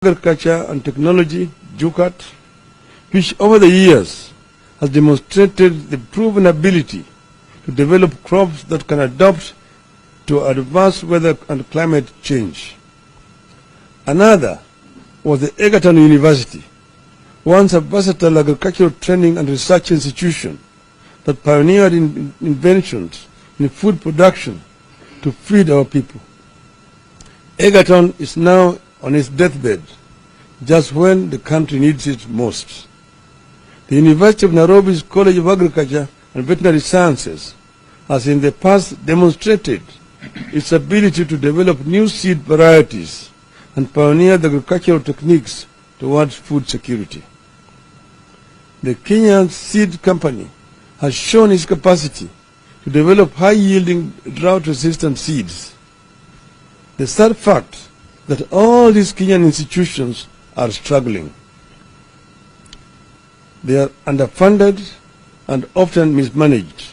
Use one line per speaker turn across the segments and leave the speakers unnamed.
Agriculture and Technology, JUCAT, which over the years has demonstrated the proven ability to develop crops that can adapt to adverse weather and climate change. Another was the Egerton University, once a versatile agricultural training and research institution that pioneered inventions in food production to feed our people. Egerton is now on its deathbed, just when the country needs it most. The University of Nairobi's College of Agriculture and Veterinary Sciences has in the past demonstrated its ability to develop new seed varieties and pioneer the agricultural techniques towards food security. The Kenyan Seed Company has shown its capacity to develop high-yielding, drought-resistant seeds. The sad fact that all these Kenyan institutions are struggling. They are underfunded and often mismanaged.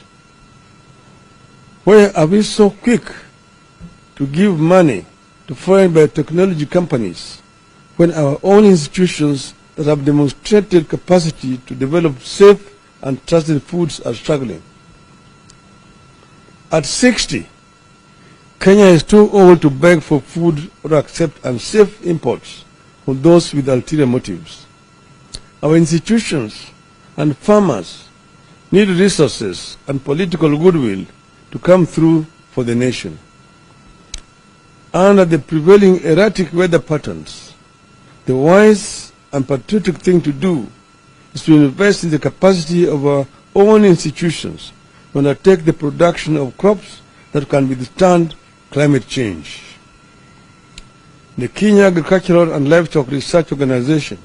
Why are we so quick to give money to foreign biotechnology companies when our own institutions that have demonstrated capacity to develop safe and trusted foods are struggling? At 60, Kenya is too old to beg for food or accept unsafe imports from those with ulterior motives. Our institutions and farmers need resources and political goodwill to come through for the nation. Under the prevailing erratic weather patterns, the wise and patriotic thing to do is to invest in the capacity of our own institutions to undertake the production of crops that can withstand climate change. The Kenya Agricultural and Livestock Research Organization,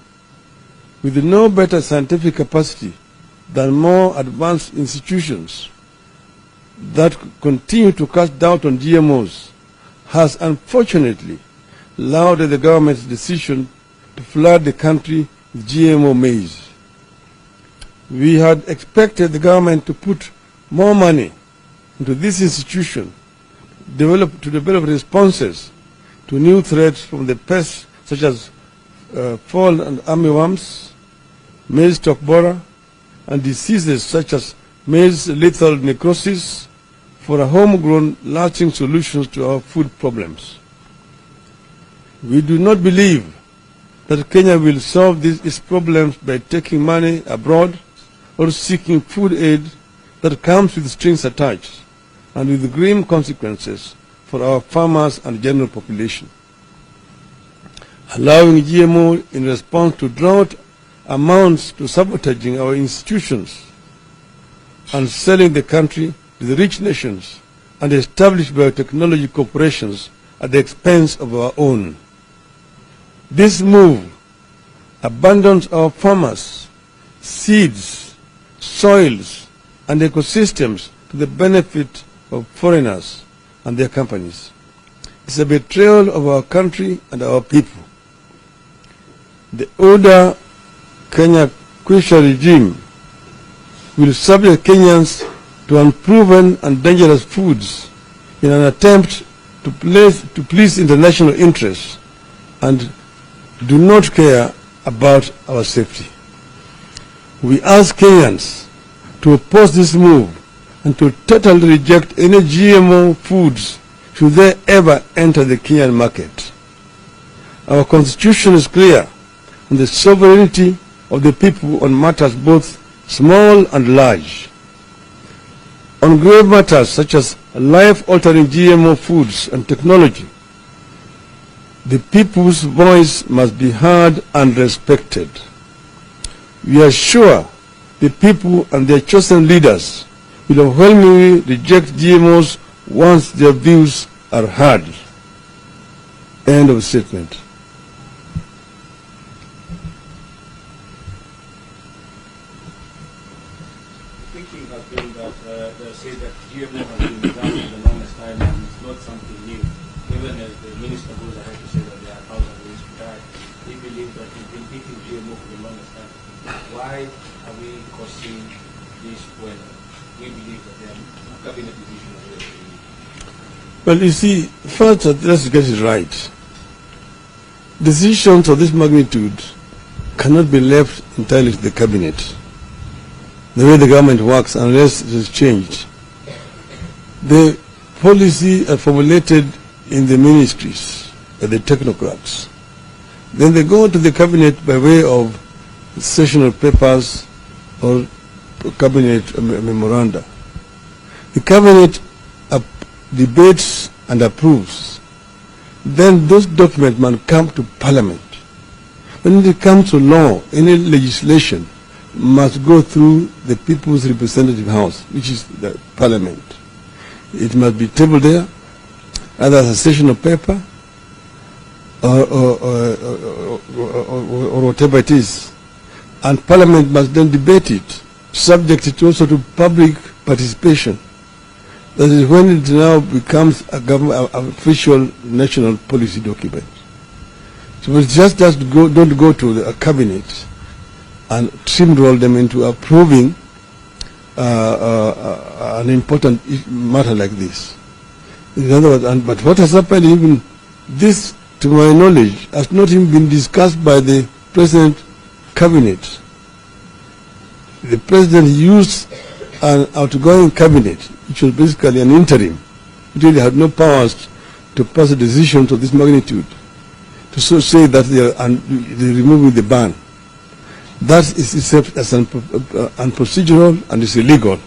with no better scientific capacity than more advanced institutions that continue to cast doubt on GMOs, has unfortunately lauded the government's decision to flood the country with GMO maize. We had expected the government to put more money into this institution to develop responses to new threats from the pests such as fall and armyworms, maize stalk borer, and diseases such as maize lethal necrosis for a homegrown lasting solutions to our food problems. We do not believe that Kenya will solve its problems by taking money abroad or seeking food aid that comes with strings attached and with grim consequences for our farmers and general population. Allowing GMO in response to drought amounts to sabotaging our institutions and selling the country to the rich nations and established biotechnology corporations at the expense of our own. This move abandons our farmers, seeds, soils, and ecosystems to the benefit of foreigners and their companies. It's a betrayal of our country and our people. The older Kenya Kwisha regime will subject Kenyans to unproven and dangerous foods in an attempt to please international interests and do not care about our safety. We ask Kenyans to oppose this move and to totally reject any GMO foods should they ever enter the Kenyan market. Our constitution is clear on the sovereignty of the people on matters both small and large. On grave matters such as life-altering GMO foods and technology, the people's voice must be heard and respected. We are sure the people and their chosen leaders will overwhelmingly reject GMOs once their views are heard. End of statement.
Thinking has been that they say that GMO has been done for the longest time and it's not something new. Even as the minister goes ahead to say that there are 1,000 ways to die, they believe that we've been eating GMO for the longest time. Why are we causing this when we believe that there are cabinet decisions?
Well, you see, first, let's get it right. decisions of this magnitude cannot be left entirely to the cabinet, the way the government works, unless it is changed. The policy are formulated in the ministries by the technocrats. Then they go to the cabinet by way of sessional papers or cabinet memoranda. The cabinet debates and approves. Then those documents must come to Parliament. When it comes to law, any legislation must go through the People's Representative House, which is the Parliament. It must be tabled there, either as a session of paper or whatever it is. And Parliament must then debate it, subject it also to public participation. That is when it now becomes a government, official national policy document. So it's just don't go to a cabinet and steamroll them into approving an important matter like this. In other words, but what has happened, even this, to my knowledge, has not even been discussed by the President Cabinet. The President used an outgoing cabinet, which was basically an interim. It really had no powers to pass a decision of this magnitude, to so say that they're removing the ban. That is itself as unprocedural and is illegal.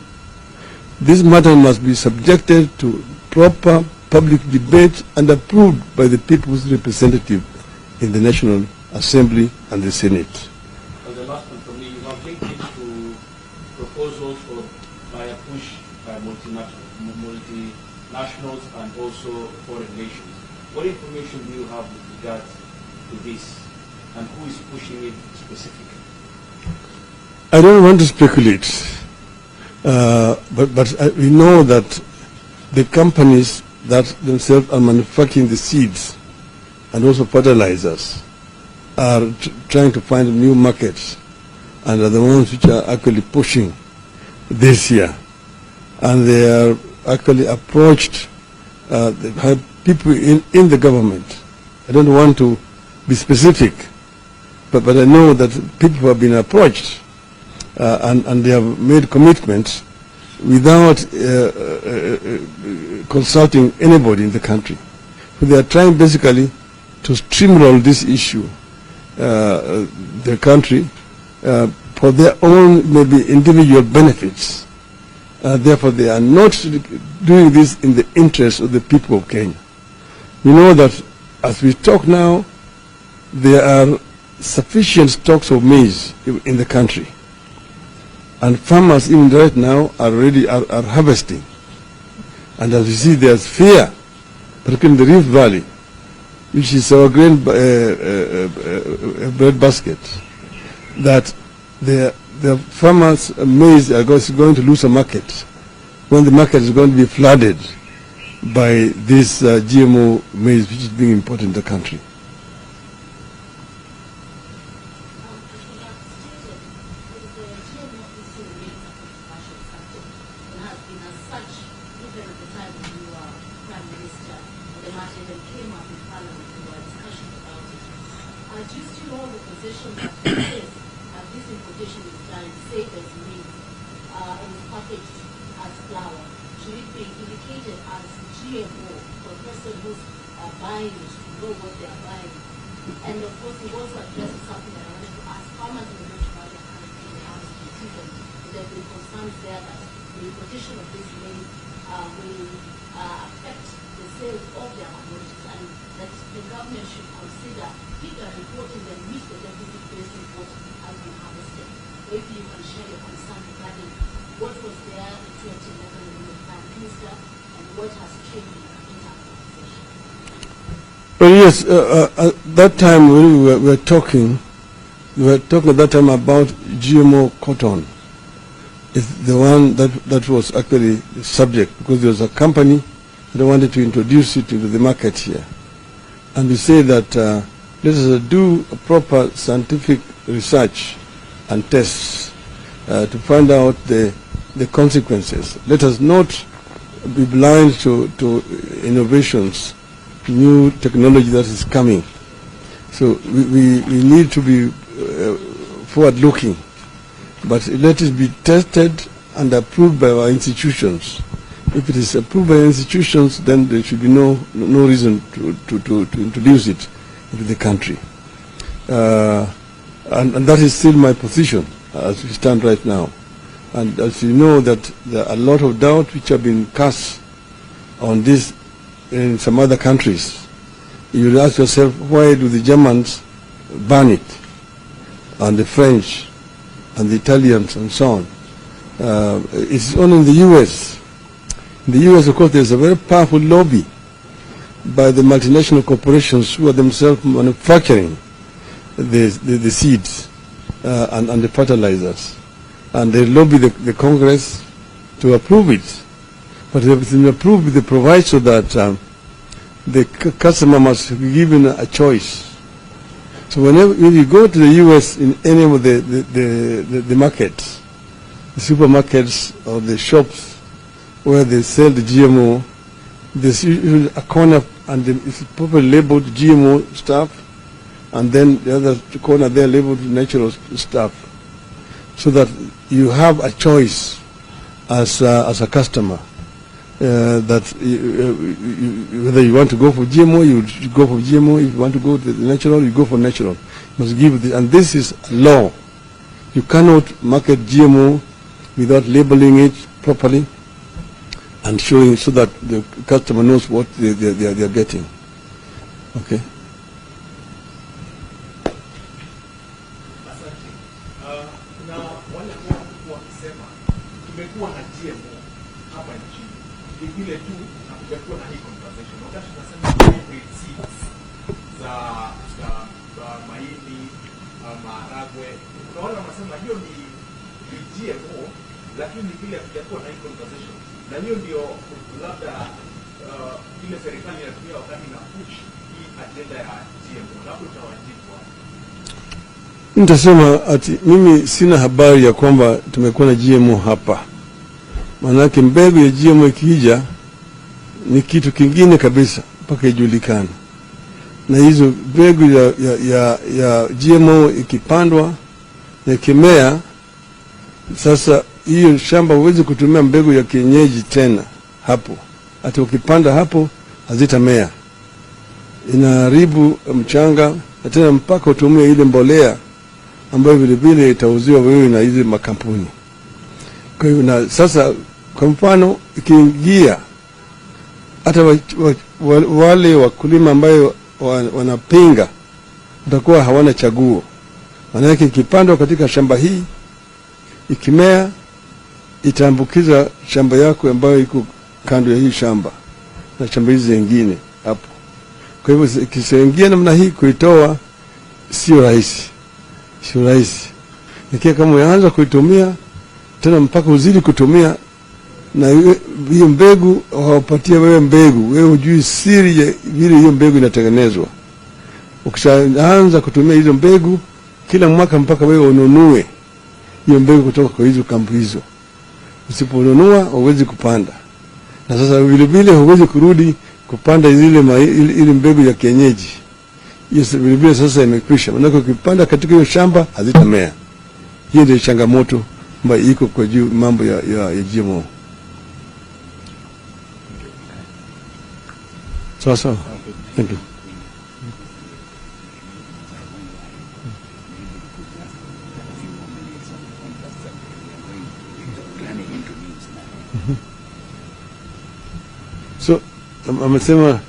This matter must be subjected to proper public debate and approved by the people's representative in the National Assembly and the Senate.
Well, the last one from me, you have linked it to proposals for by a push by multinationals and also foreign nations. What information do you have with regard to this, and who is pushing it specifically?
I don't want to speculate, but we know that the companies that themselves are manufacturing the seeds and also fertilizers are trying to find new markets, and are the ones which are actually pushing this year. And they are actually approached people in the government. I don't want to be specific, but I know that people have been approached and they have made commitments without consulting anybody in the country. So they are trying basically to steamroll this issue, the country, for their own maybe individual benefits. Therefore, they are not doing this in the interest of the people of Kenya. We know that as we talk now, there are sufficient stocks of maize in the country. And farmers even right now are harvesting. And as you see, there's fear, particularly in the Rift Valley, which is our grain bread basket, that the farmers' maize are going to lose a market when the market is going to be flooded by this GMO maize which is being imported in the country. Well, yes, at that time when we were talking at that time about GMO cotton. It's the one that was actually the subject, because there was a company that wanted to introduce it into the market here. And we say that let us do a proper scientific research and tests to find out the consequences. Let us not be blind to innovations, new technology that is coming. So we need to be forward-looking, but let it be tested and approved by our institutions. If it is approved by institutions, then there should be no reason to introduce it into the country. And that is still my position as we stand right now. And as you know, that there are a lot of doubts which have been cast on this in some other countries. You will ask yourself, why do the Germans ban it, and the French, and the Italians, and so on? It's only in the U.S. In the U.S., of course, there's a very powerful lobby by the multinational corporations who are themselves manufacturing the seeds and the fertilizers. And they lobby the Congress to approve it. But they've been approved with the proviso that the customer must be given a choice. So when you go to the U.S. in any of the markets, the supermarkets or the shops where they sell the GMO, there's usually a corner and it's properly labeled GMO stuff, and then the other corner there labeled natural stuff, so that you have a choice as a customer, that whether you want to go for GMO, you go for GMO. If you want to go to the natural, you go for natural. You must give and this is law. You cannot market GMO without labeling it properly and showing so that the customer knows what they are getting. Okay. Nitasema ati mimi sina habari ya kwamba tumekuwa na GMO hapa. Manake mbegu ya GMO ikija ni kitu kingine kabisa mpaka ijulikane. Na hizo mbegu ya GMO ikipandwa na ikimea, sasa hiyo shamba huwezi kutumia mbegu ya kienyeji tena hapo. Hata ukipanda hapo hazitamea. Inaharibu mchanga, na tena mpaka utumie ile mbolea ambayo vile vile itauziwa wewe na hizo makampuni. Kwa hivyo na sasa kwa mfano ikiingia hata wale wakulima ambayo wanapinga watakuwa hawana chaguo. Maana yake ikipandwa katika shamba hii, ikimea itaambukiza shamba yako ambayo iko kando ya hii shamba na shamba hizi zingine hapo. Kwa hivyo ikiingia namna hii, kuitoa sio rahisi. Sio rahisi. Nikia kama unaanza kuitumia tena mpaka uzidi kutumia, na hiyo mbegu hawapatia wewe mbegu, wewe hujui siri ya vile hiyo mbegu inatengenezwa. Ukishaanza kutumia hizo mbegu kila mwaka mpaka wewe ununue hiyo mbegu kutoka kwa hizo kampuni hizo. Usiponunua huwezi kupanda. Na sasa vile vile huwezi kurudi kupanda ile mbegu ya kienyeji. Hiyo vile vile sasa imekwisha. Maana ukipanda katika hiyo shamba hazitamea. Hiyo ndio changamoto ambayo iko kwa juu mambo ya GMO. Sawa. Thank you. So, amesema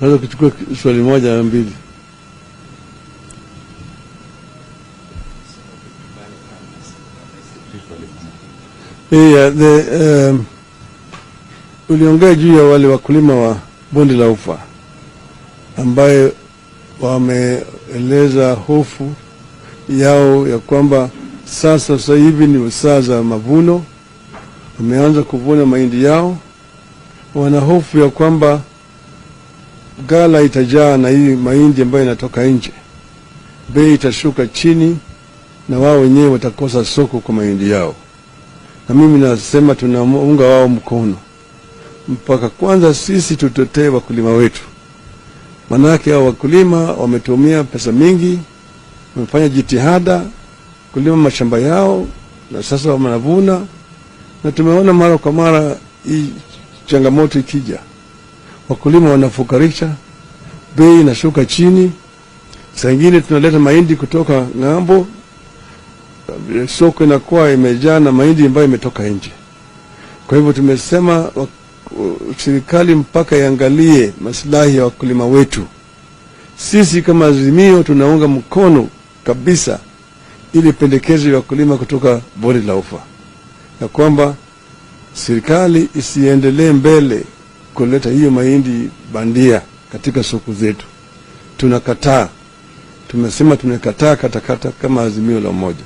naweza kuchukua swali moja au mbili. Uliongea juu ya wale wakulima wa bonde la Ufa ambaye wameeleza hofu yao ya kwamba sasa hivi ni saa za mavuno, wameanza kuvuna mahindi yao. Wana hofu ya kwamba ghala itajaa na hii mahindi ambayo inatoka nje, bei itashuka chini na wao wenyewe watakosa soko kwa mahindi yao. Na mimi nasema tunaunga wao mkono mpaka kwanza sisi tutetee wakulima wetu, Manake hao wakulima wametumia pesa mingi, wamefanya jitihada kulima mashamba yao na sasa wanavuna, na tumeona mara kwa mara hii changamoto ikija, wakulima wanafukarisha, bei inashuka chini. Saa nyingine tunaleta mahindi kutoka ng'ambo, soko inakuwa imejaa na mahindi ambayo imetoka nje. Kwa hivyo tumesema serikali mpaka iangalie maslahi ya wakulima wetu. Sisi kama Azimio tunaunga mkono kabisa ili pendekezo ya wakulima kutoka bonde la Ufa, na kwamba serikali isiendelee mbele kuleta hiyo mahindi bandia katika soko zetu. Tunakataa. Tumesema tunakataa katakata kama Azimio la Umoja.